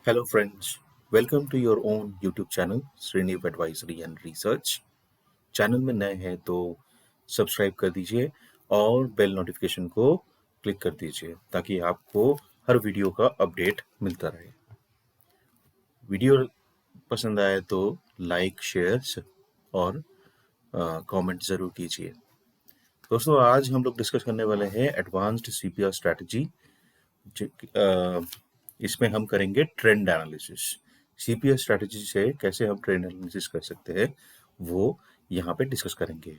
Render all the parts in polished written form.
Hello friends, welcome to your own YouTube channel श्रीनिव advisory and research. Channel में नए हैं तो सब्सक्राइब कर दीजिए और बेल नोटिफिकेशन को क्लिक कर दीजिए ताकि आपको हर वीडियो का अपडेट मिलता रहे। वीडियो पसंद आए तो लाइक, शेयर और कमेंट ज़रूर कीजिए। दोस्तों, आज हम लोग डिस्कस करने वाले हैं एडवांस्ड सीपीआर स्ट्रैटेजी। इसमें हम करेंगे ट्रेंड एनालिसिस। सीपीआर स्ट्रैटेजी से कैसे हम ट्रेंड एनालिसिस कर सकते हैं वो यहाँ पे डिस्कस करेंगे,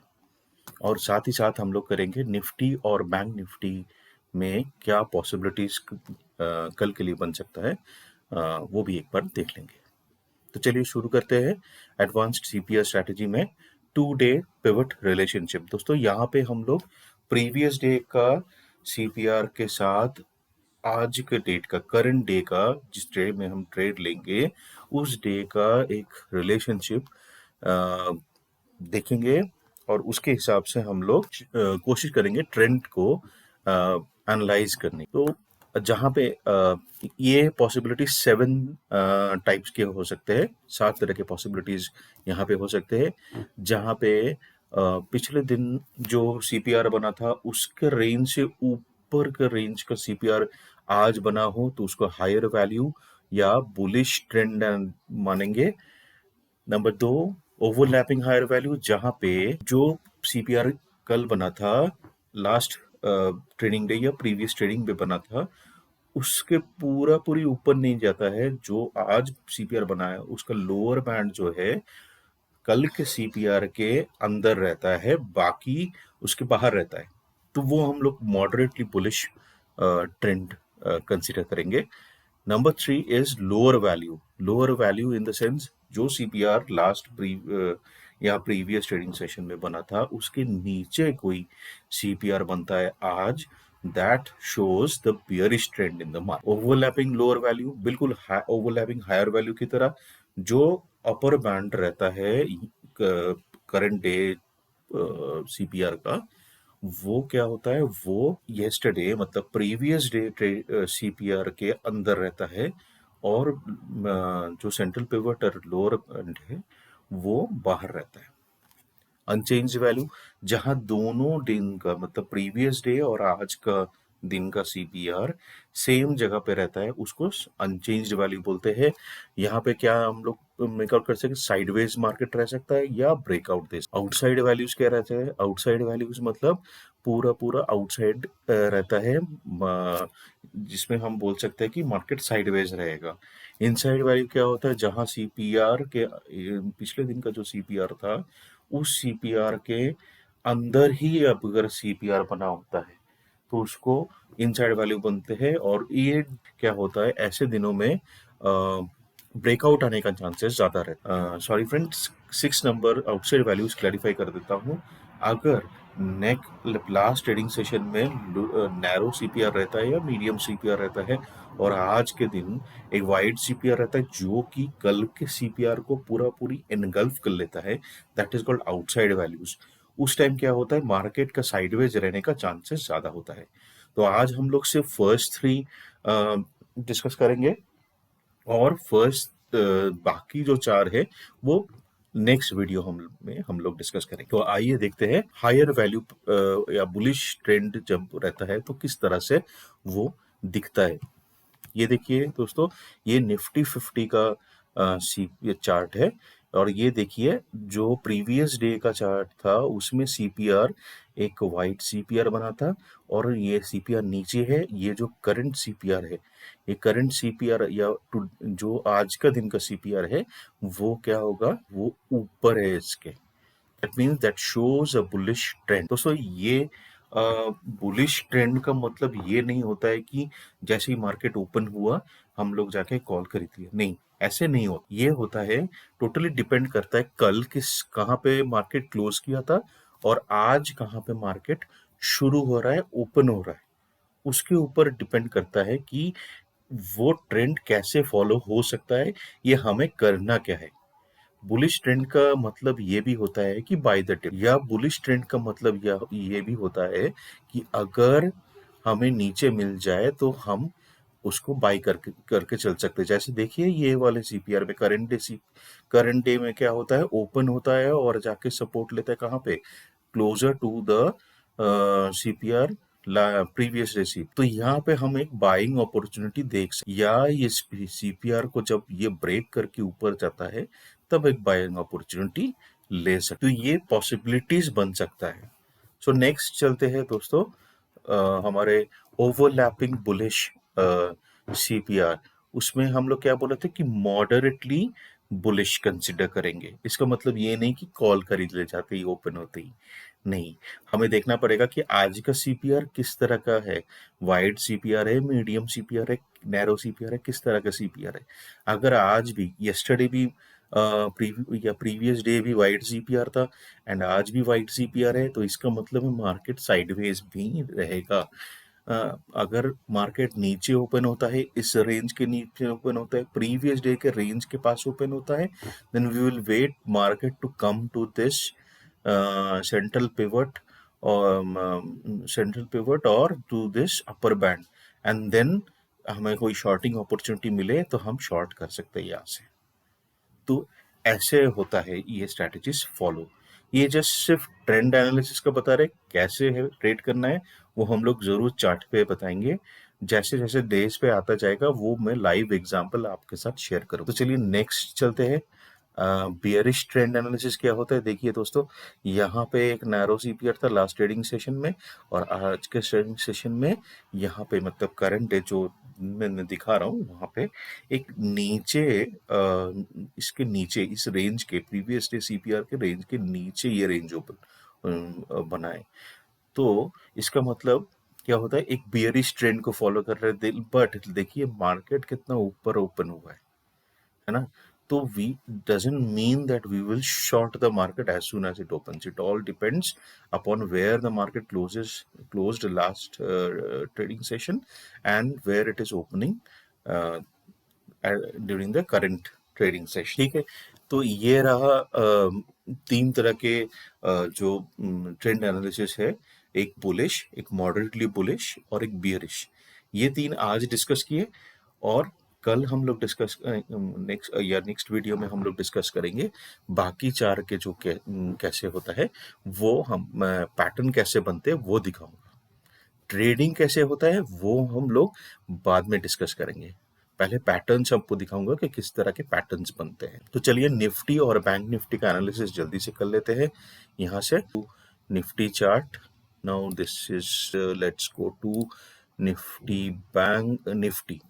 और साथ ही साथ हम लोग करेंगे निफ्टी और बैंक निफ्टी में क्या पॉसिबिलिटीज कल के लिए बन सकता है, वो भी एक बार देख लेंगे। तो चलिए शुरू करते हैं। एडवांस्ड सीपीआर स्ट्रैटेजी में 2-डे पिवट रिलेशनशिप। दोस्तों, यहाँ पे हम लोग प्रीवियस डे का सीपीआर के साथ आज के डेट का, करंट डे का, जिस डे में हम ट्रेड लेंगे उस डे का एक रिलेशनशिप देखेंगे और उसके हिसाब से हम लोग कोशिश करेंगे ट्रेंड को एनालाइज करने। तो जहाँ पे ये पॉसिबिलिटी 7 टाइप्स के हो सकते हैं, 7 तरह के पॉसिबिलिटीज यहाँ पे हो सकते हैं। जहाँ पे पिछले दिन जो सीपीआर बना था उसके रेंज से ऊपर का रेंज का सीपीआर आज बना हो तो उसको हायर वैल्यू या बुलिश ट्रेंड मानेंगे। नंबर 2, ओवरलैपिंग हायर वैल्यू, जहां पे जो सीपीआर कल बना था, लास्ट ट्रेडिंग डे या प्रीवियस ट्रेडिंग पे बना था, उसके पूरी ऊपर नहीं जाता है। जो आज सीपीआर बना है उसका लोअर बैंड जो है कल के सीपीआर के अंदर रहता है, बाकी उसके बाहर रहता है, तो वो हम लोग मॉडरेटली बुलिश ट्रेंड कंसीडर करेंगे। Number 3 is lower value. Lower value in the sense जो सीपीआर लास्ट या प्रीवियस ट्रेडिंग सेशन में बना था उसके नीचे कोई सीपीआर बनता है आज, that shows the bearish trend in the market. Overlapping lower value, बिल्कुल ओवरलैपिंग हायर वैल्यू की तरह जो अपर बैंड रहता है करंट डे सीपीआर का, वो क्या होता है, वो येस्टरडे मतलब प्रीवियस डे सीपीआर के अंदर रहता है, और जो सेंट्रल पिवट और लोअर बैंड है वो बाहर रहता है। अनचेंज वैल्यू, जहां दोनों दिन का मतलब प्रीवियस डे और आज का दिन का सीपीआर सेम जगह पे रहता है, उसको अनचेंज्ड वैल्यू बोलते हैं। यहाँ पे क्या हम लोग मेकआउट कर सकते हैं, साइडवेज मार्केट रह सकता है या ब्रेकआउट दे। आउटसाइड वैल्यूज क्या रहते हैं, आउटसाइड वैल्यूज मतलब पूरा आउटसाइड रहता है, जिसमें हम बोल सकते हैं कि मार्केट साइडवेज रहेगा। इनसाइड वैल्यू क्या होता है, जहां सीपीआर के पिछले दिन का जो सीपीआर था उस सीपीआर के अंदर ही अब अगर सीपीआर बना होता है तो उसको इनसाइड वैल्यू बनते हैं। और ये क्या होता है, ऐसे दिनों में ब्रेकआउट आने का चांसेस ज्यादा रहता है। Sorry friends, 6 number outside values clarify कर देता हूँ। अगर लास्ट ट्रेडिंग सेशन में नैरो सीपीआर रहता है या मीडियम सीपीआर रहता है और आज के दिन एक वाइड सीपीआर रहता है जो कि कल के सीपीआर को पूरी एनगल्फ कर लेता है, that is called outside values. उस टाइम क्या होता है, मार्केट का साइडवेज रहने का चांसेस ज्यादा होता है। तो आज हम लोग सिर्फ फर्स्ट 3 डिस्कस करेंगे और बाकी जो 4 है वो नेक्स्ट वीडियो हम लोग डिस्कस करेंगे। तो आइए देखते हैं हायर वैल्यू या बुलिश ट्रेंड जब रहता है तो किस तरह से वो दिखता है। ये देखिए दोस्तों, ये निफ्टी 50 का ये चार्ट है, और ये देखिए जो प्रीवियस डे का चार्ट था उसमें सीपीआर एक वाइट सीपीआर बना था, और ये सीपीआर नीचे है। ये जो करंट सीपीआर है, ये करंट सीपीआर या जो आज का दिन का सीपीआर है वो क्या होगा, वो ऊपर है इसके। That means that shows a bullish trend. दोस्तों, ये बुलिश ट्रेंड का मतलब ये नहीं होता है कि जैसे ही मार्केट ओपन हुआ हम लोग जाके कॉल खरीद लिया, नहीं, ऐसे नहीं होता। ये होता है, टोटली डिपेंड करता है कल कहाँ पे मार्केट क्लोज किया था और आज कहाँ पे मार्केट शुरू हो रहा है, ओपन हो रहा है। उसके ऊपर डिपेंड करता है कि वो ट्रेंड कैसे फॉलो हो सकता है, ये हमें करना क्या है। बुलिश ट्रेंड का मतलब ये भी होता है कि बाय द डिप, या बुलिश ट्रेंड का मतलब ये भी होता है कि अगर हमें नीचे मिल जाए तो हम उसको बाई करके करके चल सकते हैं। जैसे देखिए ये वाले सीपीआर में करंट डे में क्या होता है, ओपन होता है और जाके सपोर्ट लेता है कहाँ पे, closer to the CPR previous day. तो यहाँ पे हम एक बाइंग अपॉर्चुनिटी देख सकते, या ये सीपीआर को जब ये ब्रेक करके ऊपर जाता है तब एक बाइंग अपॉर्चुनिटी ले सकते, तो ये पॉसिबिलिटीज बन सकता है। सो नेक्स्ट चलते हैं दोस्तों हमारे ओवरलैपिंग बुलिश सीपीआर। उसमें हम लोग क्या बोले थे कि मॉडरेटली बुलिश कंसिडर करेंगे। इसका मतलब ये नहीं कि कॉल खरीद ले जाते ही ओपन होते ही, नहीं, हमें देखना पड़ेगा कि आज का सीपीआर किस तरह का है, वाइड सीपीआर है, मीडियम सीपीआर है, नैरो सीपीआर है, किस तरह का सीपीआर है। अगर आज भी, यस्टरडे भी या प्रीवियस डे भी वाइड सीपीआर था एंड आज भी वाइड सीपीआर है, तो इसका मतलब है मार्केट साइडवेज भी रहेगा। अगर मार्केट नीचे ओपन होता है, इस रेंज के नीचे ओपन होता है, प्रीवियस डे के रेंज के पास ओपन होता है, then we will wait market to come to this central pivot और to this upper band, and then हमें कोई शॉर्टिंग अपॉर्चुनिटी मिले तो हम शॉर्ट कर सकते हैं यहाँ से। तो ऐसे होता है ये स्ट्रैटेजीज फॉलो। ये जस्ट सिर्फ ट्रेंड एनालिसिस का बता रहे, कैसे है ट्रेड करना है वो हम लोग जरूर चार्ट पे बताएंगे। जैसे जैसे डेज पे आता जाएगा वो मैं लाइव एग्जांपल आपके साथ शेयर करूँ। तो चलिए नेक्स्ट चलते हैं। बियरिश ट्रेंड एनालिसिस क्या होता है, देखिए दोस्तों, यहाँ पे एक नैरो सीपीआर था लास्ट ट्रेडिंग सेशन में, और आज के ट्रेडिंग सेशन में यहाँ पे मतलब करंट डे जो मैं दिखा रहा हूँ वहाँ पे एक नीचे इसके नीचे इस रेंज के प्रीवियस डे सीपीआर के रेंज के नीचे ये रेंज ओपन बनाए। तो इसका मतलब क्या होता है, एक बियरिश ट्रेंड को फॉलो कर रहे हैं, बट देखिए मार्केट कितना ऊपर ओपन हुआ है ना। तो we doesn't mean that we will short the market as soon as it opens. It all depends upon where the market closed last trading session and where it is opening uh, during the current trading session. ठीक है, तो ये रहा तीन तरह के जो trend analysis है, एक बुलिश, एक मॉडरेटली बुलिश और एक बियरिश। ये तीन आज डिस्कस किए, और कल हम लोग डिस्कस नेक्स्ट वीडियो में हम लोग डिस्कस करेंगे बाकी चार के जो कैसे होता है, वो हम पैटर्न कैसे बनते हैं वो दिखाऊंगा। ट्रेडिंग कैसे होता है वो हम लोग बाद में डिस्कस करेंगे, पहले पैटर्न्स आपको दिखाऊंगा कि किस तरह के पैटर्न्स बनते हैं। तो चलिए निफ्टी और बैंक निफ्टी का एनालिसिस जल्दी से कर लेते हैं। यहाँ से Nifty chart, now this is let's go to Nifty Bank Nifty.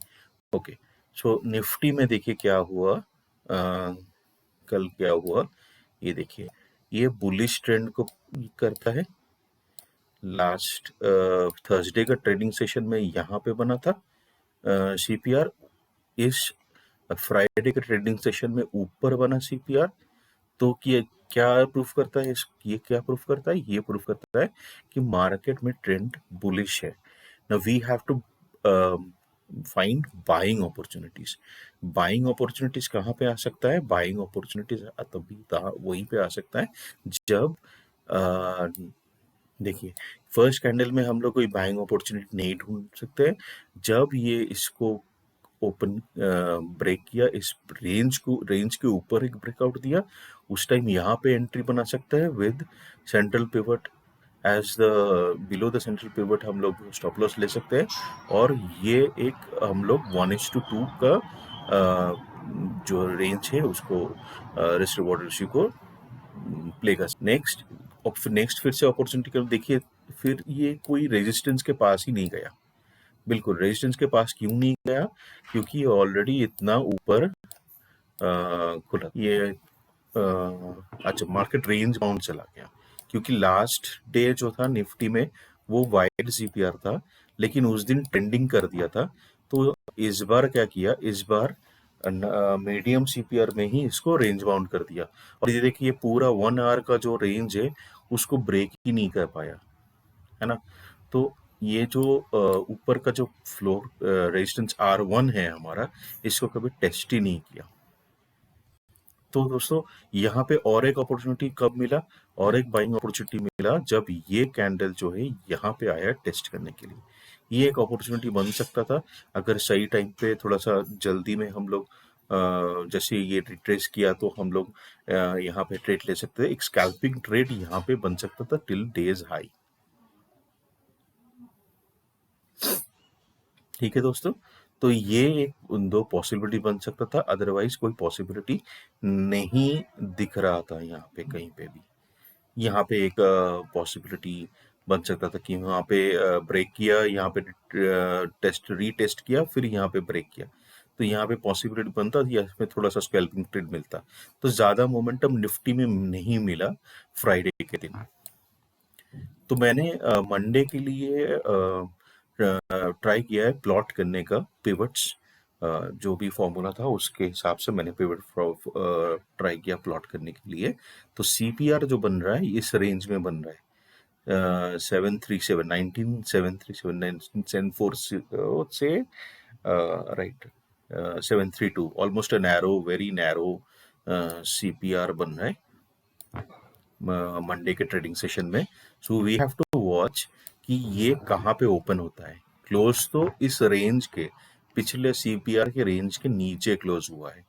Okay, so Nifty में देखिए क्या हुआ, कल क्या हुआ, ये देखिए ये बुलिश ट्रेंड को करता है। लास्ट थर्सडे का ट्रेडिंग सेशन में यहाँ पे बना था सीपीआर, इस फ्राइडे के ट्रेडिंग सेशन में ऊपर बना सीपीआर। तो ये क्या प्रूफ करता है, ये क्या प्रूफ करता है, ये प्रूफ करता है कि मार्केट में ट्रेंड बुलिश है। Now we have to find buying opportunities. Buying opportunities कहाँ पे आ सकता है, बाइंग अपॉर्चुनिटीज तभी वहीं पे आ सकता है जब देखिए फर्स्ट कैंडल में हम लोग कोई बाइंग अपॉर्चुनिटी नहीं ढूंढ सकते, जब ये इसको ओपन ब्रेक किया, इस रेंज के ऊपर एक ब्रेकआउट दिया, उस टाइम यहाँ पे एंट्री बना सकता है with central pivot as the below the central pivot हम लोग स्टॉप लॉस ले सकते हैं, और ये एक हम लोग 1:2 का जो रेंज है उसको रिस्क रिवॉर्ड रेशियो को प्ले कर। नेक्स्ट फिर से अपॉर्चुनिटी कर देखिए, फिर ये कोई रेजिस्टेंस के पास ही नहीं गया, बिल्कुल रेजिस्टेंस के पास क्यों नहीं गया, क्योंकि ऑलरेडी इतना ऊपर खुला ये अच्छा मार्केट रेंज बाउंड चला गया, क्योंकि लास्ट डे जो था निफ्टी में वो वाइड सीपीआर था, लेकिन उस दिन ट्रेंडिंग कर दिया था। तो इस बार क्या किया, इस बार मीडियम सीपीआर में ही इसको रेंज बाउंड कर दिया, और ये देखिए पूरा 1 आवर का जो रेंज है उसको ब्रेक ही नहीं कर पाया, है ना। तो ये जो ऊपर का जो फ्लोर रेजिस्टेंस R1 है हमारा, इसको कभी टेस्ट ही नहीं किया। तो दोस्तों यहाँ पे और एक अपॉर्चुनिटी कब मिला, और एक बाइंग अपॉर्चुनिटी मिला जब ये कैंडल जो है यहाँ पे आया टेस्ट करने के लिए। ये एक अपॉर्चुनिटी बन सकता था अगर सही टाइम पे थोड़ा सा जल्दी में हम लोग जैसे ये रिट्रेस किया तो हम लोग यहाँ पे ट्रेड ले सकते थे। एक स्कैल्पिंग ट्रेड यहाँ पे बन सकता था टिल डेज हाई। ठीक है दोस्तों, तो ये एक उन दो पॉसिबिलिटी बन सकता था, अदरवाइज कोई पॉसिबिलिटी नहीं दिख रहा था यहाँ पे कहीं पे भी। यहाँ पे एक पॉसिबिलिटी बन सकता था कि वहाँ पे ब्रेक किया, यहाँ पे टेस्ट रीटेस्ट किया, फिर यहाँ पे ब्रेक किया, तो यहाँ पे पॉसिबिलिटी बनता या इसमें थोड़ा सा स्कैल्पिंग ट्रेड मिलता। तो ज़्यादा मोमेंटम निफ्टी में नहीं मिला फ्राइडे के दिन। तो मैंने मंडे के लिए ट्राई किया है प्लॉट करने का पिवट्स, जो भी फॉर्मूला था उसके हिसाब से मैंने पिवट ट्राई किया प्लॉट करने के लिए। तो सीपीआर जो बन रहा है इस रेंज में बन रहा है 737 19 737 1974 से right 732, almost a narrow, very narrow CPR बन रहा है मंडे के ट्रेडिंग सेशन में। So we have to watch कि ये कहाँ पे ओपन होता है। क्लोज तो इस रेंज के पिछले सीपीआर के रेंज के नीचे क्लोज हुआ है,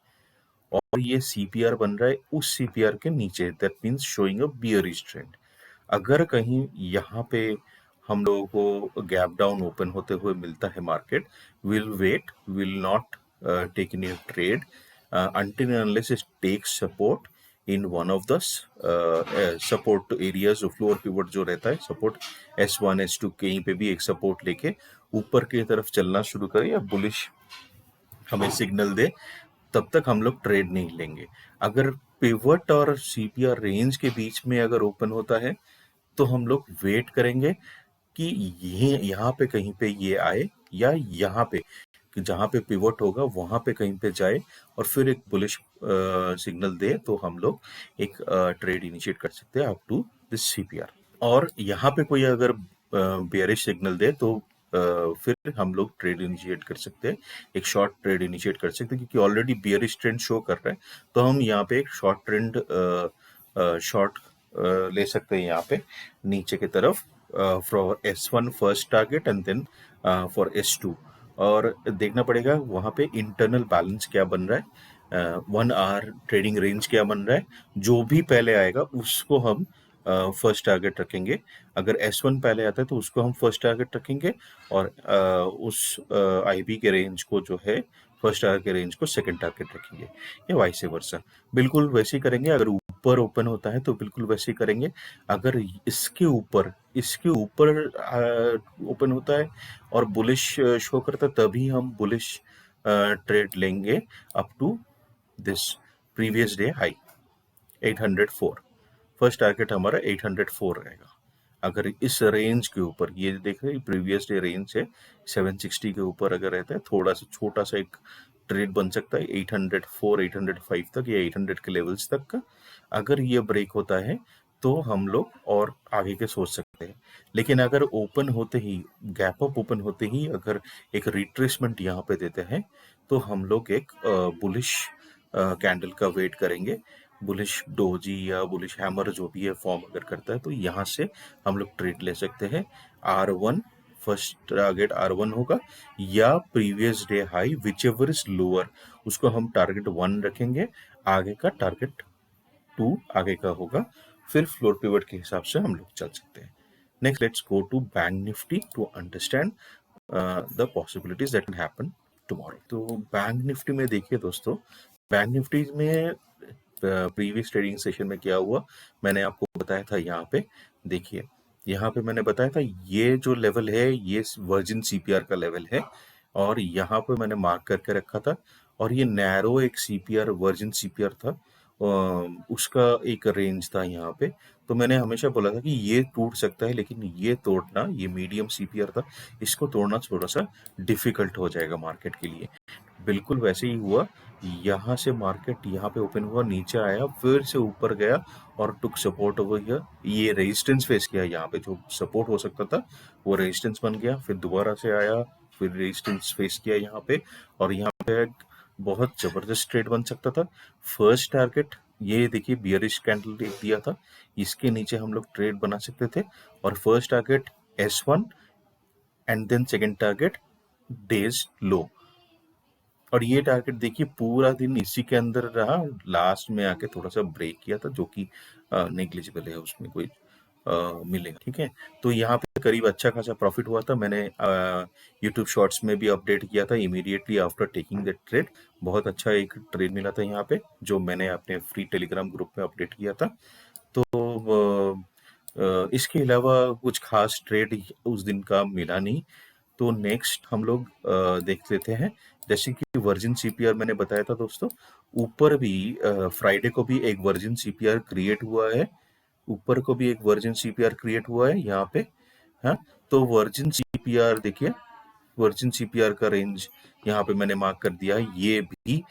और ये सीपीआर बन रहा है उस सीपीआर के नीचे, that means showing a bearish trend. अगर कहीं यहाँ पे हम लोगों को गैप डाउन ओपन होते हुए मिलता है market, will wait, will not take in trade until and unless it takes support in one of the support areas of floor pivot जो रहता है सपोर्ट S1 S2, कहीं पे भी एक सपोर्ट लेके ऊपर की तरफ चलना शुरू करे या बुलिश हमें सिग्नल दे, तब तक हम लोग ट्रेड नहीं लेंगे। अगर पिवट और सीपीआर रेंज के बीच में अगर ओपन होता है तो हम लोग वेट करेंगे कि ये यहाँ पे कहीं पे ये आए, या यहाँ पे कि जहाँ पे पिवट होगा वहां पे कहीं पे जाए और फिर एक बुलिश सिग्नल दे, तो हम लोग एक ट्रेड इनिशिएट कर सकते हैं अप टू दिस सीपीआर। और यहाँ पे कोई अगर बेयरिश सिग्नल दे तो फिर हम लोग ट्रेड इनिशिएट कर सकते हैं, एक शॉर्ट ट्रेड इनिशिएट कर सकते हैं, क्योंकि ऑलरेडी बेयरिश ट्रेंड शो कर रहा है। तो हम यहाँ पे एक शॉर्ट ट्रेंड शॉर्ट ले सकते हैं यहाँ पे नीचे की तरफ for S1 first target and then for S2। और देखना पड़ेगा वहाँ पे इंटरनल बैलेंस क्या बन रहा है, 1 आवर ट्रेडिंग रेंज क्या बन रहा है, जो भी पहले आएगा उसको हम फर्स्ट टारगेट रखेंगे। अगर S1 पहले आता है तो उसको हम फर्स्ट टारगेट रखेंगे, और उस IB के रेंज को जो है फर्स्ट टारगेट के रेंज को सेकंड टारगेट रखेंगे, या वाइस वर्सा। बिल्कुल वैसे ही करेंगे। अगर ऊपर ओपन होता है तो बिल्कुल वैसे ही करेंगे। अगर इसके ऊपर ओपन होता है और बुलिश शो करता है, तभी हम बुलिश ट्रेड लेंगे up to this previous day high 804। First target हमारा 804 रहेगा। अगर इस रेंज के ऊपर, ये देख रहे हैं प्रीवियस डे रेंज है 760 के ऊपर अगर रहता है, थोड़ा सा छोटा सा एक ट्रेड बन सकता है 804 805 तक, या 800 के लेवल्स तक का। अगर ये ब्रेक होता है तो हम लोग और आगे के सोच सकते हैं। लेकिन अगर ओपन होते ही, गैप अप ओपन होते ही अगर एक रिट्रेसमेंट यहाँ पे देते हैं, तो हम लोग एक बुलिश कैंडल का वेट करेंगे। बुलिश डोजी या बुलिश हैमर जो भी है फॉर्म अगर करता है, तो यहाँ से हम लोग ट्रेड ले सकते हैं। R1 फर्स्ट टारगेट R1 होगा, या previous day high which ever is lower, उसको हम टारगेट 1 रखेंगे, आगे का टारगेट 2 आगे का होगा। फिर फ्लोर पिवट के हिसाब से हम लोग चल सकते हैं। Next let's go to Bank Nifty to understand the possibilities that can happen tomorrow. तो बैंक निफ्टी में देखिए दोस्तों, बैंक निफ्टी में प्रीवियस ट्रेडिंग सेशन में क्या हुआ मैंने आपको बताया था। यहाँ पे देखिए, यहाँ पे मैंने बताया था ये जो लेवल है ये वर्जिन सीपीआर का लेवल है, और यहाँ पे मैंने मार्क करके रखा था। और ये नैरो एक सीपीआर, वर्जिन सीपीआर था, उसका एक रेंज था यहाँ पे। तो मैंने हमेशा बोला था कि ये टूट सकता है, लेकिन ये तोड़ना, ये मीडियम सीपीआर था, इसको तोड़ना थोड़ा सा डिफिकल्ट हो जाएगा मार्केट के लिए। बिल्कुल वैसे ही हुआ। यहाँ से मार्केट यहाँ पे ओपन हुआ, नीचे आया, फिर से ऊपर गया और टुक सपोर्ट ओवर हियर। ये रेजिस्टेंस फेस किया, यहाँ पे जो सपोर्ट हो सकता था वो रेजिस्टेंस बन गया, फिर दोबारा से आया, फिर रेजिस्टेंस फेस किया यहाँ पे, और यहाँ पे बहुत जबरदस्त ट्रेड बन सकता था। फर्स्ट टारगेट ये देखिए बियरिश कैंडल दिया था, इसके नीचे हम लोग ट्रेड बना सकते थे। और first target S1 and then second target days low. और ये टारगेट देखिए पूरा दिन इसी के अंदर रहा, लास्ट में आके थोड़ा सा ब्रेक किया था जो कि नेग्लिजिबल है, उसमें कोई मिलेगा। ठीक है, तो यहाँ पे करीब अच्छा खासा प्रॉफिट हुआ था। मैंने यूट्यूब शॉर्ट्स में भी अपडेट किया था immediately after taking the trade. बहुत अच्छा एक ट्रेड मिला था यहाँ पे, जो मैंने अपने फ्री टेलीग्राम ग्रुप में अपडेट किया था। तो इसके अलावा कुछ खास ट्रेड उस दिन का मिला नहीं। तो नेक्स्ट हम लोग देख लेते हैं, जैसे कि वर्जिन सीपीआर मैंने बताया था दोस्तों, ऊपर भी फ्राइडे को भी एक वर्जिन सीपीआर क्रिएट हुआ है, ऊपर को भी एक वर्जिन सीपीआर क्रिएट हुआ है यहाँ पे। हाँ, तो वर्जिन सीपीआर देखिए, वर्जिन सीपीआर का रेंज यहाँ पे मैंने मार्क कर दिया है, ये भी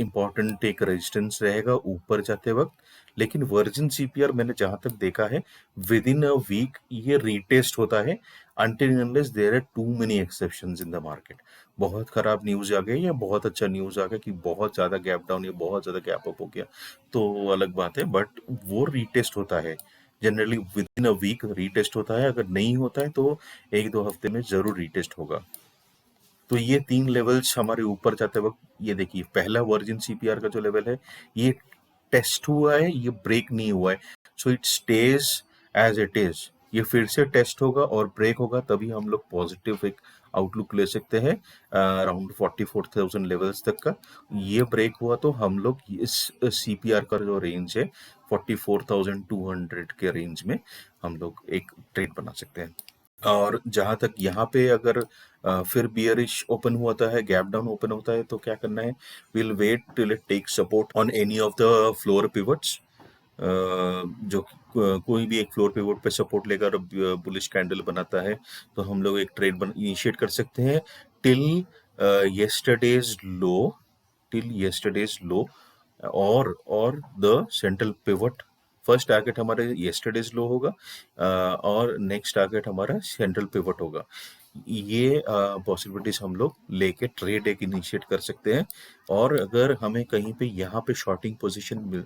इम्पोर्टेंट एक रेजिस्टेंस रहेगा ऊपर जाते वक्त। लेकिन वर्जिन सीपीआर मैंने जहां तक देखा है, विद इन अ वीक ये रीटेस्ट होता है until unless there are too many exceptions in the market। बहुत खराब न्यूज आ गई या बहुत अच्छा न्यूज आ गया कि बहुत ज्यादा गैप डाउन या बहुत ज्यादा गैप अप हो गया, तो अलग बात है, बट वो रीटेस्ट होता है generally within a week retest होता है। अगर नहीं होता है तो एक दो हफ्ते में जरूर रीटेस्ट होगा। तो ये 3 लेवल्स हमारे ऊपर जाते वक्त, ये देखिए पहला वर्जिन सीपीआर का जो लेवल है, ये टेस्ट हुआ है, ये ब्रेक नहीं हुआ है, so it stays as it is. ये फिर से टेस्ट होगा और ब्रेक होगा, तभी हम लोग पॉजिटिव एक आउटलुक ले सकते हैं अराउंड 44,000 लेवल्स तक का। ये ब्रेक हुआ तो हम लोग इस सीपीआर का जो रेंज है 44,200 के रेंज में हम लोग एक ट्रेड बना सकते हैं। और जहां तक यहाँ पे अगर फिर बियरिश ओपन होता है, गैप डाउन ओपन होता है, तो क्या करना है, will wait till it take support on any of the floor pivots. जो कोई भी एक फ्लोर पिवट पे सपोर्ट लेकर बुलिश कैंडल बनाता है, तो हम लोग एक ट्रेड इनिशिएट कर सकते हैं टिल येस्टरडेज लो, टिल येस्टरडेज लो और the central pivot. First target हमारे येस्टरडेज लो होगा और नेक्स्ट टारगेट हमारा सेंट्रल पिवट होगा। ये पॉसिबिलिटीज हम लोग लेके ट्रेड एक इनिशिएट कर सकते हैं। और अगर हमें कहीं पे यहाँ पे शॉर्टिंग पोजीशन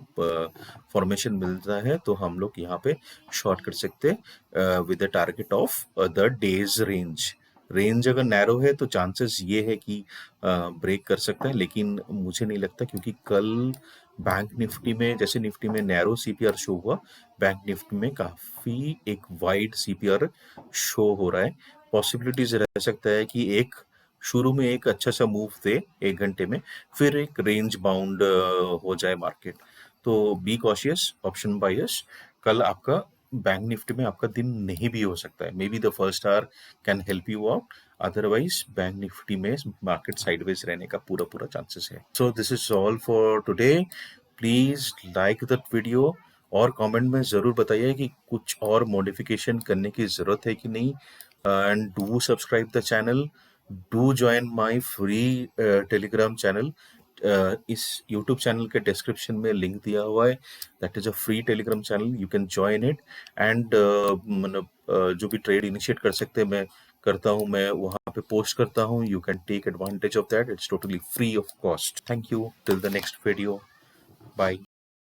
फॉर्मेशन मिलता है, तो हम लोग यहाँ पे शॉर्ट कर सकते हैं with the target of the days range. Range अगर नैरो है तो चांसेस ये है कि ब्रेक कर सकता है, लेकिन मुझे नहीं लगता, क्योंकि कल बैंक निफ्टी में, जैसे निफ्टी में नैरो सीपीआर शो हुआ, बैंक निफ्टी में काफी एक वाइड सीपीआर शो हो रहा है। पॉसिबिलिटीज रह सकता है कि एक शुरू में एक अच्छा सा मूव दे 1 घंटे में, फिर एक रेंज बाउंड हो जाए मार्केट। तो बी कॉशियस ऑप्शन बायर्स। कल आपका बैंक निफ्टी में आपका दिन नहीं भी हो सकता है, may be the first hour can help you out, otherwise bank Nifty में मार्केट साइडवेज रहने का पूरा पूरा चांसेस है। So this is all for today. Please like that video और कमेंट में जरूर बताइए कि कुछ और मॉडिफिकेशन करने की जरूरत है कि नहीं, and do subscribe the channel, do join my free Telegram channel. इस यूट्यूब चैनल के डिस्क्रिप्शन में लिंक दिया हुआ है, that is a free Telegram channel, you can join it. And मतलब जो भी ट्रेड इनिशिएट कर सकते हैं, मैं करता हूँ, मैं वहाँ पे पोस्ट करता हूँ, you can take advantage of that, it's totally free of cost. Thank you, till the next video, bye.